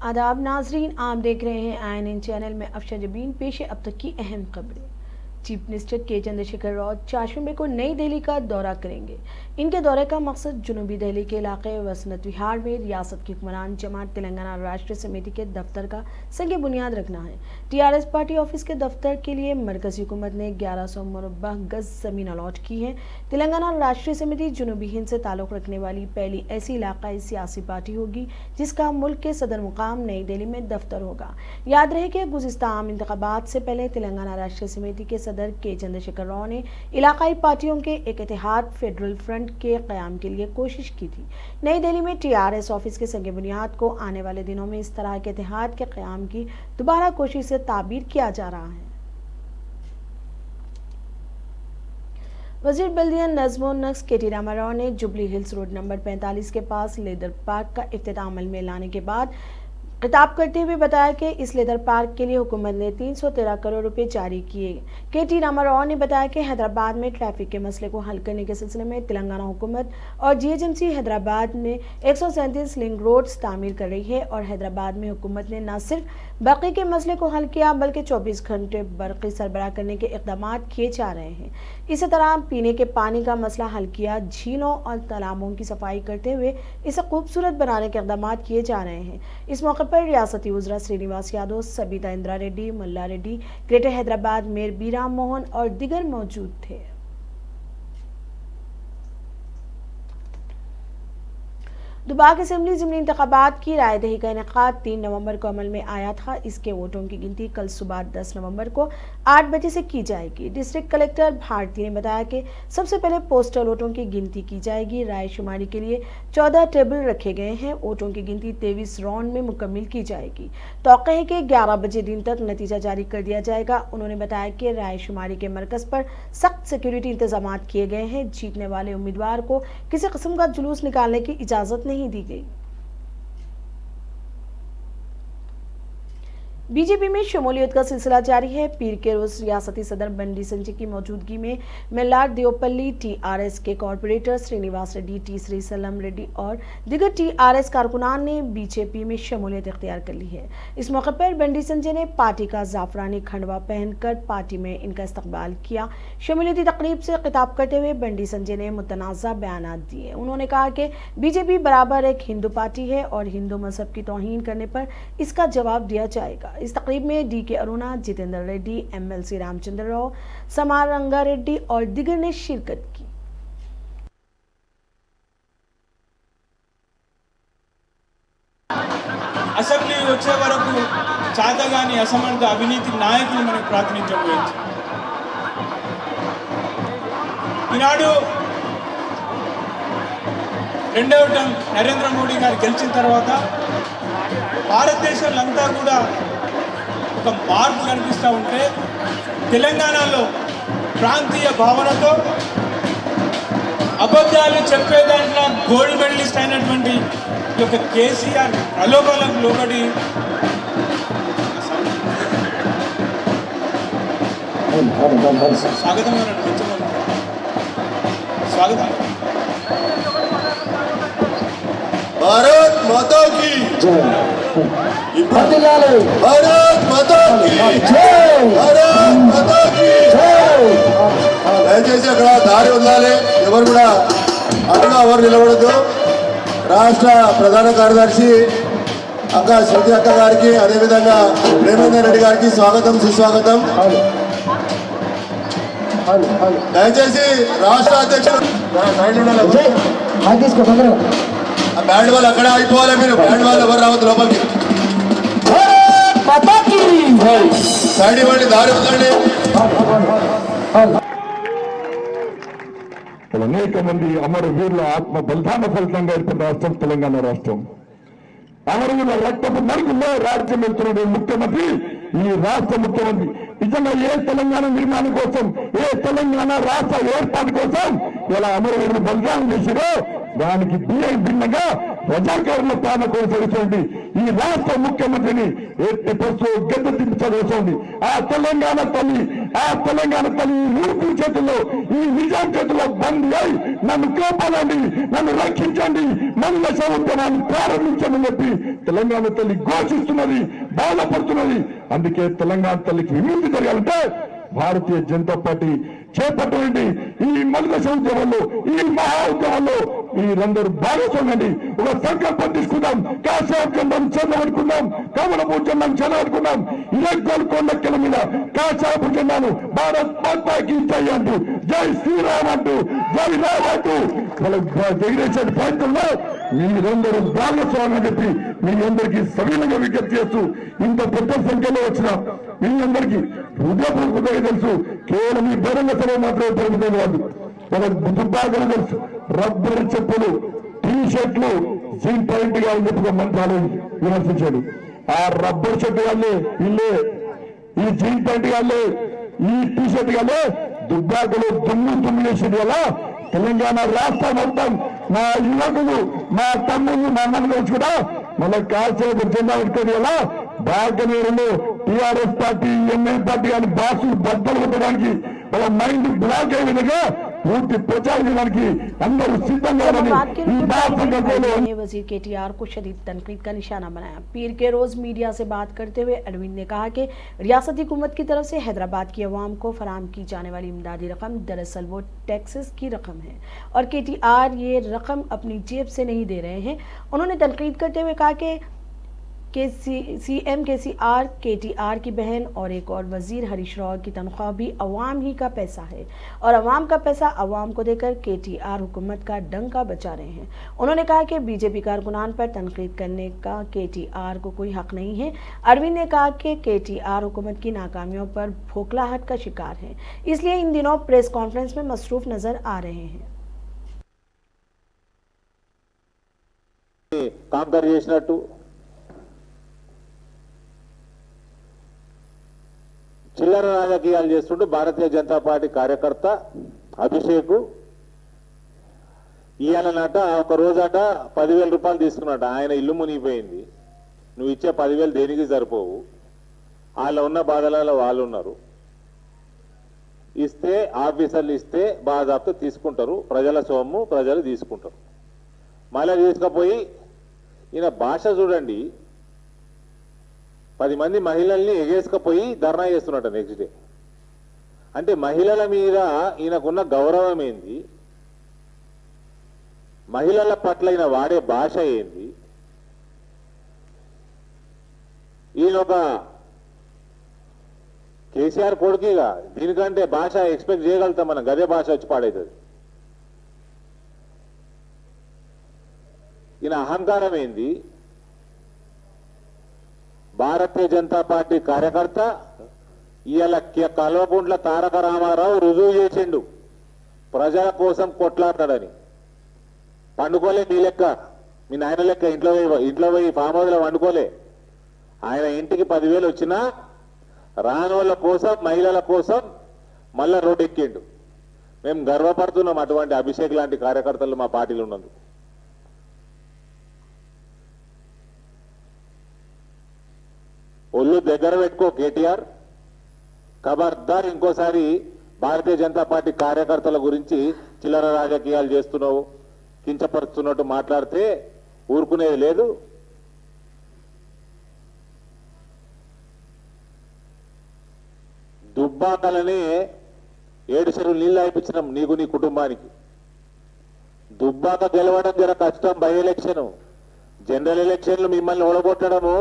आदाब नाजरीन, आप देख रहे हैं INN चैनल में अफशर जबीन पेश है अब तक की अहम खबरें। चीफ मिनिस्टर के चंद्रशेखर राव 4 जुम्मे को नई दिल्ली का दौरा करेंगे। इनके दौरे का मकसद जुनूबी दिल्ली के इलाके वसनत विहार में रियासत की हुक्मरान जमात तेलंगाना राष्ट्रीय समिति के दफ्तर का संग बुनियाद रखना है। TRS पार्टी ऑफिस के दफ्तर के लिए मरकजी हुकूमत ने 1100 मुरब्बा गज जमीन अलॉट की है। तेलंगाना राष्ट्रीय समिति जुनूबी हिंद से ताल्लुक रखने वाली पहली ऐसी इलाकाई सियासी पार्टी होगी जिसका मुल्क के सदर मुकाम नई दिल्ली में दफ्तर होगा। याद रहे कि गुज़िश्ता आम इंतखाबात से पहले तेलंगाना राष्ट्रीय समिति के सदर के चंद्रशेखर राव ने इलाकाई पार्टियों के एक इत्तेहाद फेडरल फ्रंट के क़याम के लिए कोशिश की थी। नई दिल्ली में TRS ऑफिस के संग बुनियाद को आने वाले दिनों में इस तरह के इत्तेहाद के क़याम की दोबारा कोशिश से ताबीर किया जा रहा है। वज़ीर बल्दिया नज़्म नक्श KT रामाराव ने जुबली हिल्स रोड नंबर 45 के पास लेदर पार्क का इफ्तिताह अमल में लाने के बाद खिताब करते हुए बताया कि इस लेदर पार्क के लिए हुकूमत ने 313 करोड़ रुपए जारी किए। KT रामाराव ने बताया कि हैदराबाद में ट्रैफिक के मसले को हल करने के सिलसिले में तेलंगाना हुकूमत और GHMC हैदराबाद में 137 लिंक रोड्स तामीर कर रही है और हैदराबाद में हुकूमत ने न सिर्फ बर्क़ी के मसले को हल किया बल्कि 24 घंटे बर्क़ी सरबराह करने के इक़दाम किए जा रहे हैं। इसी तरह पीने के पानी का मसला हल किया, झीलों और तालाबों की सफाई करते हुए इसे खूबसूरत बनाने के इक़दाम किए जा रहे हैं। इस मौके पर रियासती वज़रा Srinivas Yadav, Sabitha Indira Reddy, Malla Reddy, greater Hyderabad mayor B Ram Mohan और दीगर मौजूद थे। दुबाक असेंबली ज़िमनी इंतखाबात की रायदही का इनेकाद 3 नवंबर को अमल में आया था। इसके वोटों की गिनती कल सुबह 10 नवंबर को 8 बजे से की जाएगी। डिस्ट्रिक्ट कलेक्टर भारती ने बताया कि सबसे पहले पोस्टल वोटों की गिनती की जाएगी। राय शुमारी के लिए 14 टेबल रखे गए हैं। वोटों की गिनती 23 राउंड में मुकम्मल की जाएगी। तौक़े है कि 11 बजे दिन तक नतीजा जारी कर दिया जाएगा। उन्होंने बताया कि राय शुमारी के मरकज़ पर सख्त सिक्योरिटी इंतजाम किए गए हैं। जीतने वाले उम्मीदवार को किसी किस्म का जुलूस निकालने की इजाज़त नहीं दी गई। बीजेपी में शमूलियत का सिलसिला जारी है। पीर के रोज रियासती सदर बंडी संजय की मौजूदगी में मेल्लार देवपल्ली, TRS के कॉर्पोरेटर श्रीनिवास रेड्डी, T श्रीसलम रेड्डी और दीगर TRS कारकुनान ने बीजेपी में शमूलियत इख्तियार कर ली है। इस मौके पर बंडी संजय ने पार्टी का जाफरानी खंडवा पहनकर पार्टी में इनका इस्तकबाल किया। शमूलियती तकरीब से खिताब करते हुए बंडी संजय ने मुतनाज़ा बयानात दिए। उन्होंने कहा कि बीजेपी बराबर एक हिंदू पार्टी है और हिंदू मजहब की तौहीन करने पर इसका जवाब दिया जाएगा। इस तकरीब में DK अरुणा, जितेंद्र रेड्डी, MLC रामचंद्र राव, समारंगा रेड्डी और दिगर ने शिरकत की। అసెంబ్లీ వచ్చే వరకు చాతగాని అసమర్థ అవినీతి నాయకులు మనకు ప్రాతినిధ్యం వహించారు. ఈనాడు రెండవ టర్మ్ నరేంద్ర మోడీ గారు గెలిచిన తర్వాత భారతదేశంలో అంతా కూడా ఒక మార్పు కనిపిస్తూ ఉంటే తెలంగాణలో ప్రాంతీయ భావనతో అబద్ధాలు చెప్పే దాంట్లో గోల్డ్ మెడలిస్ట్ అయినటువంటి ఈ యొక్క కేసీఆర్ ప్రలోభాలకు లోబడి స్వాగతం స్వాగతం भारत माता की जय, भारत माता की जय, भारत माता की जय। దయచేసి అక్కడ దారి వదలాలి, ఎవరు కూడా అటుగా ఎవరు నిలబడద్దు. రాష్ట్ర ప్రధాన కార్యదర్శి అక్క శృతి అక్క గారికి, అదేవిధంగా ప్రేమేందర్ రెడ్డి గారికి స్వాగతం, సుస్వాగతం. దయచేసి రాష్ట్ర అధ్యక్షుడు బ్యాండ్ వాళ్ళు అక్కడ అయిపోవాలి. మీరు బ్యాండ్ వాళ్ళు ఎవరు రావద్దు లోపలికి. సైడ్ ఇవ్వండి, దారి వదలండి. అనేక మంది అమరవీరుల ఆత్మ బలిదాన ఫలితంగా ఏర్పడిన రాష్ట్రం తెలంగాణ రాష్ట్రం. అమరవీరుల రక్తపు మరుగుల్లో రాజ్యం వెళ్తున్న ముఖ్యమంత్రి, ఈ రాష్ట్ర ముఖ్యమంత్రి నిజంగా ఏ తెలంగాణ నిర్మాణం కోసం, ఏ తెలంగాణ రాష్ట్ర ఏర్పాటు కోసం ఇలా అమరవీరులు బలిదానం చేసిరో దానికి భిన్నంగా ప్రజాకారుల పాలన కొనసాగుతోంది. ఈ రాష్ట్ర ముఖ్యమంత్రిని ఎట్టి పరిస్థితుల్లో గద్దె దించవలసింది. ఆ తెలంగాణ తల్లి ఆ తెలంగాణ తల్లి రూపు చేతుల్లో ఈ నిజాం చేతుల్లో బందీ అయి నన్ను కాపాడండి, నన్ను రక్షించండి, మహిళా ఉద్యమాన్ని ప్రారంభించమని చెప్పి తెలంగాణ తల్లి ఘోషిస్తున్నది, బాధపడుతున్నది. అందుకే తెలంగాణ తల్లికి విముక్తి జరగాలంటే భారతీయ జనతా పార్టీ చేపట్టండి ఈ మహిళా ఉద్యమంలో, ఈ మహా ఉద్యమంలో మీరందరూ భాగస్వామ్యండి. ఒక సంకల్పం తీసుకుందాం, కాశాపు జెండాను చదవనుకుందాం, కమలపు జెండాను చదవనుకుందాం. 24 కొండల మీద కాశాపు జెండాను భారత్ మాతాకి జై అంటూ, జై శ్రీరామ్ అంటూ, జై రామ్ అంటూ ఎగిరేసే ప్రయత్నంలో మీరందరూ భాగస్వామ్యం చెప్పి మీ అందరికీ సవినంగా విజ్ఞప్తి చేస్తూ, ఇంత పెద్ద సంఖ్యలో వచ్చిన మీ అందరికీ హృదయపూర్వకంగా తెలుసు, కేవలం ఈ బహిరంగ సభ మాత్రమే పరిమితం కాదు. ఒక దుర్భాగ్యం తెలుసు, రబ్బర్ చెప్పులు, టీ షర్ట్లు జీన్ పాయింట్ గా చెప్పి మంత్రాలు విమర్శించాడు. ఆ రబ్బర్ షర్ట్ గానే ఇల్లే, ఈ జీన్ పాయింట్ గానే, ఈ టీ షర్ట్ గానే దుబ్బాకలు దుమ్ము చేసేది వల్ల తెలంగాణ రాష్ట్రం మొత్తం మా యువకులు, మా తమ్ముళ్ళు, మా అన్నలు కూడా మళ్ళీ కాసేపు జెండా పెట్టుకోవడం వల్ల బాగనేరులో టీఆర్ఎస్ పార్టీ, ఎంఐఎం పార్టీ అని బాసులు బద్దలు కొట్టడానికి వాళ్ళ మైండ్ బ్లాక్ అయ్యే విధంగా पूर्ति प्रचार की अंदर वजीर KTR को शदीद तनकीद का निशाना बनाया। पीर के रोज मीडिया से बात करते हुए अरविंद ने कहा कि रियासती हुकूमत की तरफ से हैदराबाद की अवाम को फराहम की जाने वाली इमदादी रकम दरअसल वो टैक्सेस की रकम है और KTR ये रकम अपनी जेब से नहीं दे रहे हैं। उन्होंने तनकीद करते हुए कहा कि CM KCR KTR की बहन और एक और वजीर हरीश राव की तनख्वाह भी अवाम ही का पैसा है और अवाम का पैसा अवाम को देकर KTR हुकूमत का डंका बचा रहे हैं। उन्होंने कहा कि बीजेपी कारकुनान पर तनकीद करने का KTR को कोई हक नहीं है। अरविंद ने कहा कि KTR हुकूमत की नाकामियों पर खोखलाहट का शिकार है, इसलिए इन दिनों प्रेस कॉन्फ्रेंस में मसरूफ नजर आ रहे हैं। చిల్లర రాజకీయాలు చేస్తుంటూ భారతీయ జనతా పార్టీ కార్యకర్త అభిషేక్ ఇయాలనట ఒక రోజట 10,000 రూపాయలు తీసుకున్నట. ఆయన ఇల్లు మునిగిపోయింది. నువ్వు ఇచ్చే 10,000 దేనికి సరిపోవు. వాళ్ళ ఉన్న బాధలలో వాళ్ళు ఉన్నారు. ఇస్తే ఆఫీసర్లు ఇస్తే బాధాప్తో తీసుకుంటారు. ప్రజల సొమ్ము ప్రజలు తీసుకుంటారు. మళ్ళీ తీసుకుపోయి ఈయన భాష చూడండి, 10 మంది మహిళల్ని ఎగేసుకపోయి ధర్నా చేస్తున్నట్టు నెక్స్ట్ డే. అంటే మహిళల మీద ఈయనకున్న గౌరవం ఏంది, మహిళల పట్ల ఈయన వాడే భాష ఏంది. ఈయన ఒక కేసీఆర్ కొడుకుగా దీనికంటే భాష ఎక్స్పెక్ట్ చేయగలుగుతాం మనం. గదే భాష వచ్చి పాడవుతుంది. ఈయన అహంకారం ఏంది. భారతీయ జనతా పార్టీ కార్యకర్త ఇవాళ కల్వకుంట్ల తారక రామారావు రుజువు చేసిండు ప్రజల కోసం కొట్లాడతాడని. పండుకోలే మీ లెక్క, మీ నాయన లెక్క ఇంట్లో పోయి ఫామ్ హౌస్లో వండుకోలే. ఆయన ఇంటికి 10,000 వచ్చినా రానోళ్ళ కోసం, మహిళల కోసం మళ్ళా రోడ్డు ఎక్కిండు. మేము గర్వపడుతున్నాం అటువంటి అభిషేక్ లాంటి కార్యకర్తలు మా పార్టీలో ఉన్నందుకు. ఒళ్ళు దగ్గర పెట్టుకో KTR. ఖబర్దార్ ఇంకోసారి భారతీయ జనతా పార్టీ కార్యకర్తల గురించి చిల్లర రాజకీయాలు చేస్తున్నావు, కించపరుస్తున్నట్టు మాట్లాడితే ఊరుకునేది లేదు. దుబ్బాకలనే 7 చెరువులు నీళ్ళు అయిపించినాం నీకు, నీ కుటుంబానికి. దుబ్బాక గెలవడం జర కష్టం. బై ఎలక్షన్, జనరల్ ఎలక్షన్లు మిమ్మల్ని ఓడగొట్టడము.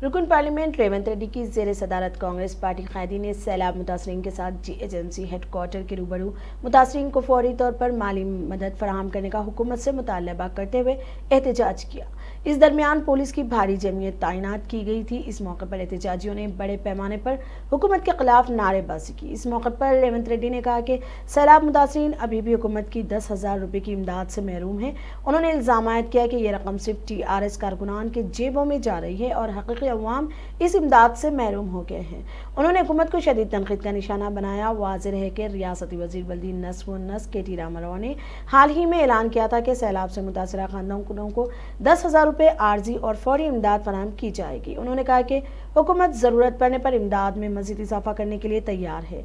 रुकन पार्लियामेंट रेवंत रेड्डी की ज़ेर सदारत कांग्रेस पार्टी कायदी ने सैलाब मुतासरीन के साथ GHMC हेडक्वार्टर के रूबरू मुतासरीन को फौरी तौर पर माली मदद फराहम करने का हुकूमत से मुतालबा करते हुए एहतजाज किया। इस दरमियान पुलिस की भारी जमीयत तैनात की गई थी। इस मौके पर एहतजाजियों ने बड़े पैमाने पर हुकूमत के खिलाफ नारेबाजी की। इस मौके पर रेवंत रेड्डी ने कहा कि सैलाब मुतासरीन अभी भी हुकूमत की 10,000 रुपये की इमदाद से महरूम है। उन्होंने इल्ज़ाम आयद किया कि यह रकम सिर्फ TRS कारकुनान के जेबों में जा रही है और हकीकी अवाम इस इमदाद से महरूम हो गए हैं। उन्होंने हुकूमत को शदीद तनकीद का निशाना बनाया। वाज़ेह है कि रियासती वज़ीर बल्दी नस्ब KT रामाराव ने हाल ही में ऐलान किया था कि सैलाब से मुतासरा खानदानों को 10,000 रुपए आर्जी और फौरी इमदाद फराहम की जाएगी। उन्होंने कहा कि हुकूमत ज़रूरत पड़ने पर इमदाद में मज़ीद इजाफा करने के लिए तैयार है।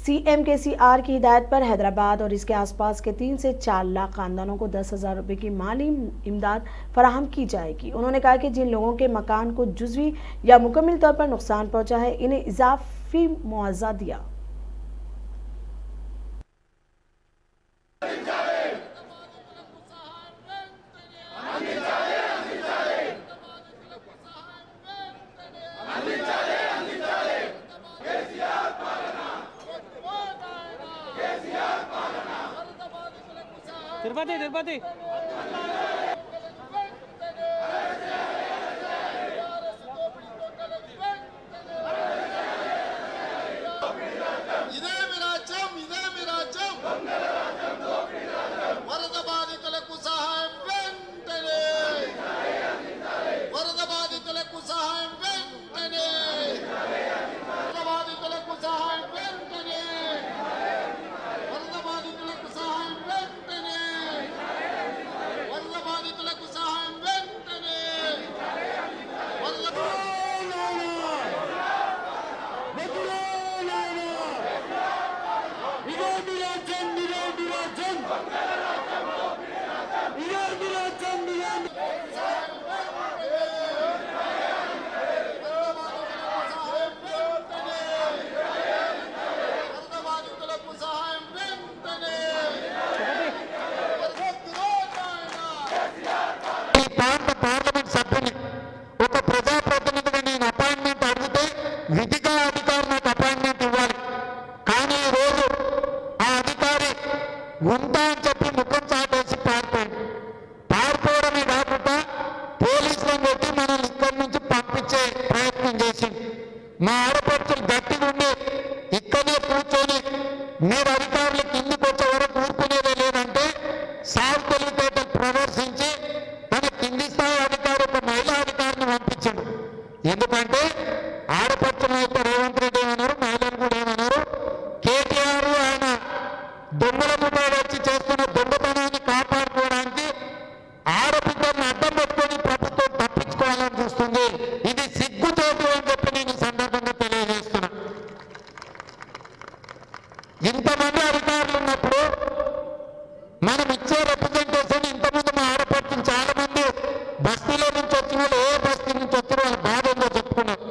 CM KCR की हिदायत पर हैदराबाद और इसके आसपास के 3 से 4 लाख खानदानों को 10,000 रुपये की माली इमदाद फराहम की जाएगी। उन्होंने कहा कि जिन लोगों के मकान को जुज़वी या मुकम्मल तौर पर नुकसान पहुंचा है, इन्हें इजाफी मुआवजा दिया। తిరుపతి ఇదే మీ రాజ్యం వరద బాధితులకు సహాయం వెంటనే వరద బాధితులకు సహాయం వెంటనే వరద బాధితులకు సహాయం వెంటనే వరద బాధితులకు సహాయం వెంటనే వరద బాధితులకు సహాయం వెంటనే పార్లమెంట్ సభ్యుని ఒక ప్రజాప్రతినిధిగా నేను అపాయింట్మెంట్ అడిగితే విధిగా అధికారి నాకు అపాయింట్మెంట్ ఇవ్వాలి. కానీ ఈరోజు ఆ అధికారి ఉంటా అని చెప్పి ముఖం చాటేసి పారిపోవడమే కాకుండా పోలీసులను పెట్టి మనల్ని ఇక్కడి నుంచి పంపించే ప్రయత్నం చేసింది. మా ఆడపడుచులు గట్టిగా ఉండి ఇక్కడే కూర్చొని మీరు అధికారులు కిందికి వచ్చే వరకు ఊరుకునేదే లేదంటే సాగు తెలివితేటలు ప్రదర్శించి తన కింది స్థాయి అధికారి ఒక మహిళా అధికారిని పంపించాడు. ఎందుకంటే ఆడపడుచులు అయితే రేవంత్ రెడ్డి ఏమన్నారు, మహిళలు కూడా ఏమన్నారు, కేటీఆర్ ఆయన దొంగల ముఠాలు వచ్చి చేస్తున్న దొంగతనాన్ని కాపాడుకోవడానికి ఆడపిల్లల్ని అడ్డం పెట్టుకొని ప్రభుత్వం తప్పించుకోవాలని చూస్తుంది. ఇది సిగ్గుచేటు అని చెప్పి నేను ఈ సందర్భంగా తెలియజేస్తున్నా. ఇంతమంది అధికారులు ఉన్నప్పుడు మనం ఇచ్చే రిప్రజెంటేషన్ ఇంతమంది మా ఆడపడుతుంది చాలా మంది బస్తీల నుంచి వచ్చిన వాళ్ళు ఏ బస్తీ నుంచి వచ్చిన వాళ్ళ బాధ ఉందో చెప్పుకున్నారు.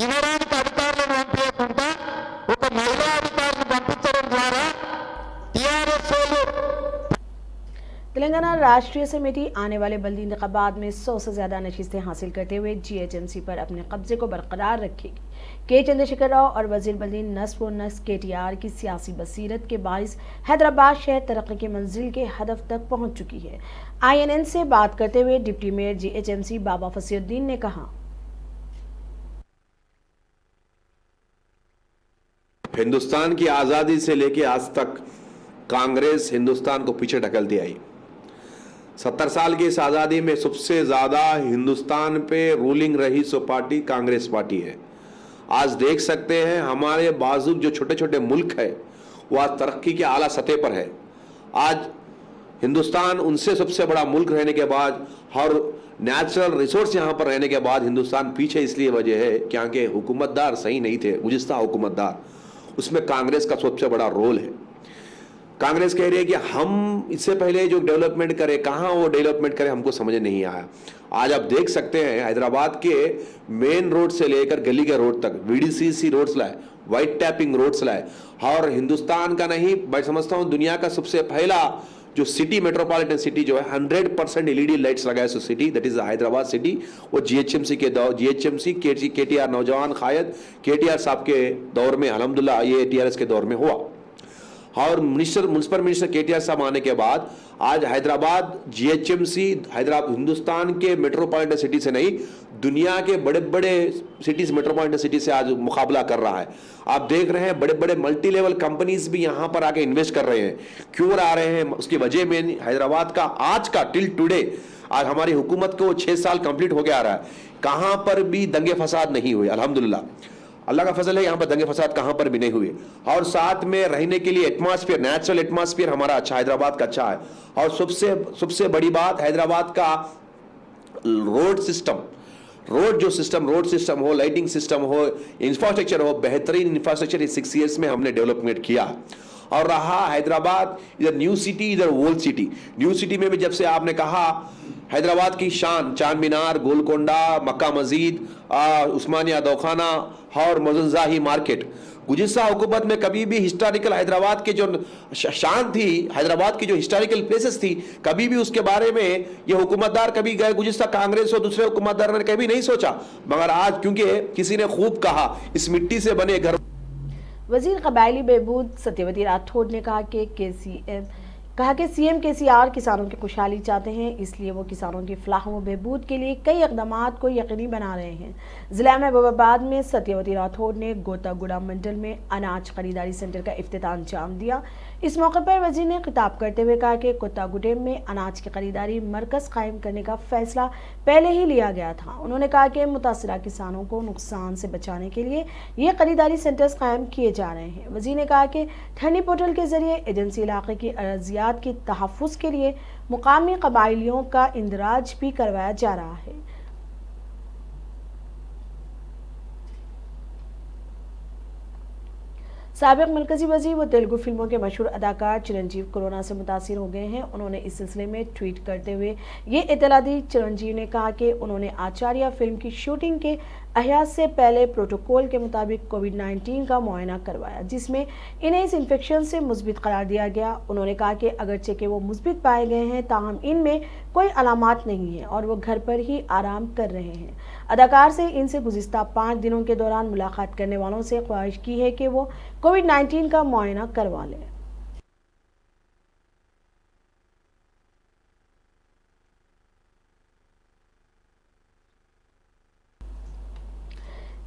ఇవ్వడానికి అధికారులను పంపించకుండా ఒక మహిళా అధికారిని పంపించడం ద్వారా టీఆర్ఎస్ వాళ్ళు तेलंगाना राष्ट्रीय समिति आने वाले बल्दी इंतखाबात में 100 से ज्यादा नशिस्तें हासिल करते हुए GHMC पर अपने कब्जे को बरकरार रखेगी। के चंद्रशेखर राव और वजीर बल्दी नस्ब व नस्ब KTR की सियासी बसीरत के बाइस हैदराबाद शहर तरक्की की मंजिल के हदफ तक पहुंच चुकी है। INN से बात करते हुए डिप्टी मेयर GHMC बाबा फसीउद्दीन ने कहा, हिंदुस्तान की आज़ादी से लेकर आज तक कांग्रेस हिंदुस्तान को पीछे ढकलती आई। 70 साल की इस आज़ादी में सबसे ज़्यादा हिंदुस्तान पे रूलिंग रही सो पार्टी कांग्रेस पार्टी है। आज देख सकते हैं हमारे बाजू जो छोटे छोटे मुल्क है वो आज तरक्की के आला सतह पर है। आज हिंदुस्तान उनसे सबसे बड़ा मुल्क रहने के बाद और नेचुरल रिसोर्स यहाँ पर रहने के बाद हिंदुस्तान पीछे इसलिए वजह है क्योंकि हुकूमतदार सही नहीं थे। गुज़िस्ता हुकूमतदार उसमें कांग्रेस का सबसे बड़ा रोल है। कांग्रेस कह रही है कि हम इससे पहले जो डेवलपमेंट करें, कहाँ वो डेवलपमेंट करें हमको समझ नहीं आया। आज आप देख सकते हैं हैदराबाद के मेन रोड से लेकर गली के रोड तक VDCC रोड्स लाए, वाइट टैपिंग रोड्स लाए और हिंदुस्तान का नहीं मैं समझता हूँ दुनिया का सबसे पहला जो सिटी मेट्रोपॉलिटन सिटी जो है 100% LED लाइट्स लगाए so city that is Hyderabad city. वो GHMC KTR नौजवान कायद KTR साहब के दौर में अल्हम्दुलिल्लाह ये TRS के दौर में हुआ और म्युनिसिपल मिनिस्टर KTR साहब आने के बाद आज हैदराबाद GHMC हैदराबाद हिंदुस्तान के मेट्रोपॉलिटन सिटी से नहीं दुनिया के बड़े बड़े सिटीज मेट्रोपॉलिटन सिटी से आज मुकाबला कर रहा है। आप देख रहे हैं बड़े बड़े मल्टी लेवल कंपनीज भी यहाँ पर आके इन्वेस्ट कर रहे हैं। क्यों आ रहे हैं उसकी वजह में हैदराबाद का आज का टिल टुडे आज हमारी हुकूमत को 6 साल कंप्लीट हो गया आ रहा है, कहाँ पर भी दंगे फसाद नहीं हुए अल्हम्दुलिल्लाह। अल्लाह का फजल है यहाँ पर दंगे फसाद कहाँ पर भी नहीं हुए और साथ में रहने के लिए एटमॉस्फेयर नेचुरल एटमॉस्फेयर हमारा अच्छा हैदराबाद का अच्छा है। और सबसे बड़ी बात हैदराबाद का रोड सिस्टम हो, लाइटिंग सिस्टम हो, इंफ्रास्ट्रक्चर हो, बेहतरीन इंफ्रास्ट्रक्चर इस 6 ईयर्स में हमने डेवलपमेंट किया। और रहा हैदराबाद, इधर न्यू सिटी, इधर ओल्ड सिटी। न्यू सिटी में भी जब से आपने कहा हैदराबाद की शान, चार मीनार, गोलकोंडा, मक्का मस्जिद, उस्मानिया दवाखाना और मजनजाही मार्केट, गुज़िश्ता हुकूमत में कभी भी हिस्टोरिकल हैदराबाद के जो शान थी, हैदराबाद की जो हिस्टोरिकल प्लेसेस थी, कभी भी उसके बारे में ये हुकूमतदार कभी गए, गुज़िश्ता कांग्रेस और दूसरे हुकूमतदार ने कभी नहीं सोचा। मगर आज क्योंकि किसी ने खूब कहा इस मिट्टी से बने घर। वजीर कबायली बहबूद सत्यवती राठौड़ ने कहा कि सीएम केसीआर किसानों की खुशहाली चाहते हैं, इसलिए वो किसानों की फलाह व बहबूद के लिए कई इक़दाम को यकीनी बना रहे हैं। ज़िला महबूबाबाद में सत्यवती राठौड़ ने गोतागुड़ा मंडल में अनाज खरीदारी सेंटर का इफ्तिताह अंजाम दिया। इस मौके पर वजीर ने खिताब करते हुए कहा कि गोतागुड़े में अनाज की खरीदारी मरकज़ कायम करने का फैसला पहले ही लिया गया था। उन्होंने कहा कि मुतासरा किसानों को नुकसान से बचाने के लिए ये खरीदारी सेंटर्स कायम किए जा रहे हैं। वजीर ने कहा कि ठंडी पोर्टल के जरिए एजेंसी इलाके की अराज़ियात की तहफ़्फ़ुज़ के लिए मुकामी कबाइलियों का इंदराज भी करवाया जा रहा है। साबिक़ मरकजी वज़ीर व तेलुगु फिल्मों के मशहूर अदाकार चिरंजीव कोरोना से मुतासिर हो गए हैं। उन्होंने इस सिलसिले में ट्वीट करते हुए ये इत्तला दी। चिरंजीव ने कहा कि उन्होंने आचार्य फिल्म की शूटिंग के अहयास से पहले प्रोटोकॉल के मुताबिक कोविड-19 का मुआयना करवाया, जिसमें इन्हें इस इन्फेक्शन से मुस्बित करार दिया गया। उन्होंने कहा कि अगरचे कि वो मुस्बित पाए गए हैं, ताहम इनमें कोई अलामात नहीं है और वो घर पर ही आराम कर रहे हैं। अदाकार से इनसे गुज़िश्ता 5 दिनों के दौरान मुलाकात करने वालों से ख्वाहिश की है कि वो कोविड-19 का मुआयना करवा लें।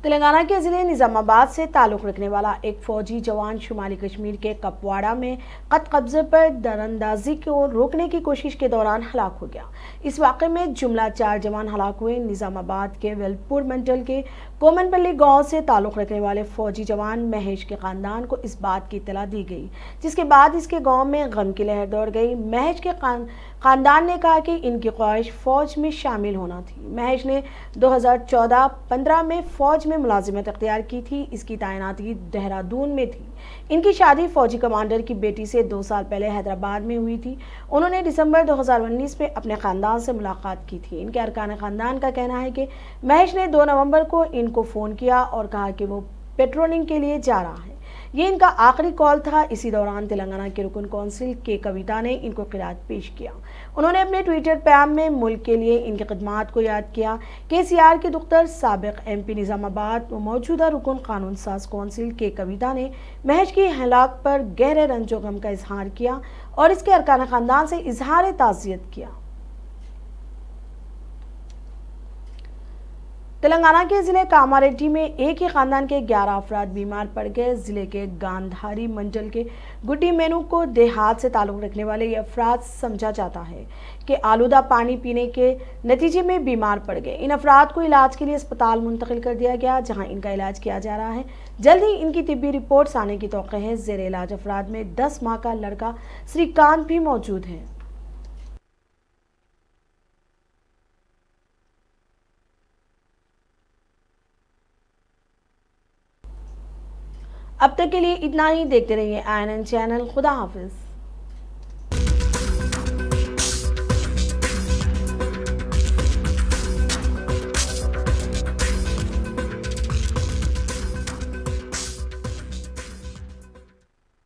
तेलंगाना के ज़िले निज़ामाबाद से ताल्लुक़ रखने वाला एक फ़ौजी जवान शुमाली कश्मीर के कपवाड़ा में कब्ज़े पर दरअंदाजी को रोकने की कोशिश के दौरान हलाक हो गया। इस वाक़े में जुमला 4 जवान हलाक हुए। निज़ामाबाद के वेलपुर मंडल के कोमनपल्ली गांव से ताल्लुक़ रखने वाले फ़ौजी जवान महेश के ख़ानदान को इस बात की इत्तला दी गई, जिसके बाद इसके गाँव में गम की लहर दौड़ गई। महेश के ख़ानदान ने कहा कि इनकी ख्वाहिश फ़ौज में शामिल होना थी। महेश ने 2014-15 में फ़ौज में मुलाजिमत अख्तियार की थी। इसकी तैनाती देहरादून में थी। इनकी शादी फ़ौजी कमांडर की बेटी से 2 साल पहले हैदराबाद में हुई थी। उन्होंने दिसंबर 2019 में अपने ख़ानदान से मुलाकात की थी। इनके अरकान ख़ानदान का कहना है कि महेश ने 2 नवंबर को इनको फ़ोन किया और कहा कि वो पेट्रोलिंग के लिए जा रहा है। ये इनका आखिरी कॉल था। इसी दौरान तेलंगाना के रुकन कौंसिल के कविता ने इनको क़िरात पेश किया। उन्होंने अपने ट्विटर पैगाम में मुल्क के लिए इनकी खिदमात को याद किया। केसीआर के दुख्तर साबिक़ MP निज़ामाबाद व मौजूदा रुकन कानून साज कौंसिल के कविता ने महेश की हलाक पर गहरे रंजो गम का इजहार किया और इसके अरकान ख़ानदान से इजहार ताज़ियत किया। तेलंगाना के ज़िले कामारेड्डी में एक ही ख़ानदान के 11 अफराद बीमार पड़ गए। ज़िले के गांधारी मंडल के गुड्डी मेनू को देहात से ताल्लुक़ रखने वाले ये अफराद समझा जाता है कि आलूदा पानी पीने के नतीजे में बीमार पड़ गए। इन अफराद को इलाज के लिए अस्पताल मुंतकिल कर दिया गया, जहां इनका इलाज किया जा रहा है। जल्द ही इनकी तिब्बी रिपोर्ट्स आने की तौक़्क़े है। ज़ेर इलाज अफराद में 10 माह का लड़का श्रीकांत भी मौजूद है। अब तक के लिए इतना ही। देखते रहिए INN चैनल। खुदा हाफिज।